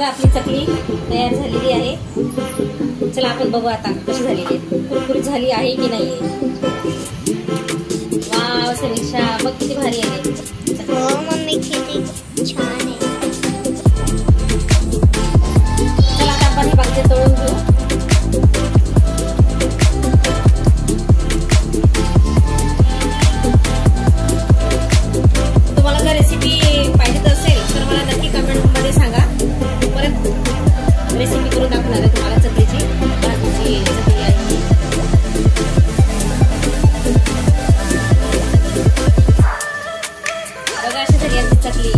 आपली चकली तयार झालेली आहे। चला आपण बघू आता कशी झालेली आहे, कुरकुरीत झाली आहे की नाही। वाव समीक्षा बघ किती भारी आहे। हो मम्मी किती छान आहे। चला आता आपण हे बाकी तळून घेऊ। तुम्हाला जर रेसिपी पाहिजे असेल तर मला नक्की कमेंट मध्ये सांगा। रेसिपी करून दाखवणार आहे तुम्हाला चकलीची भाजीची चकली आहे। बघा अशी झाली आमची चकली।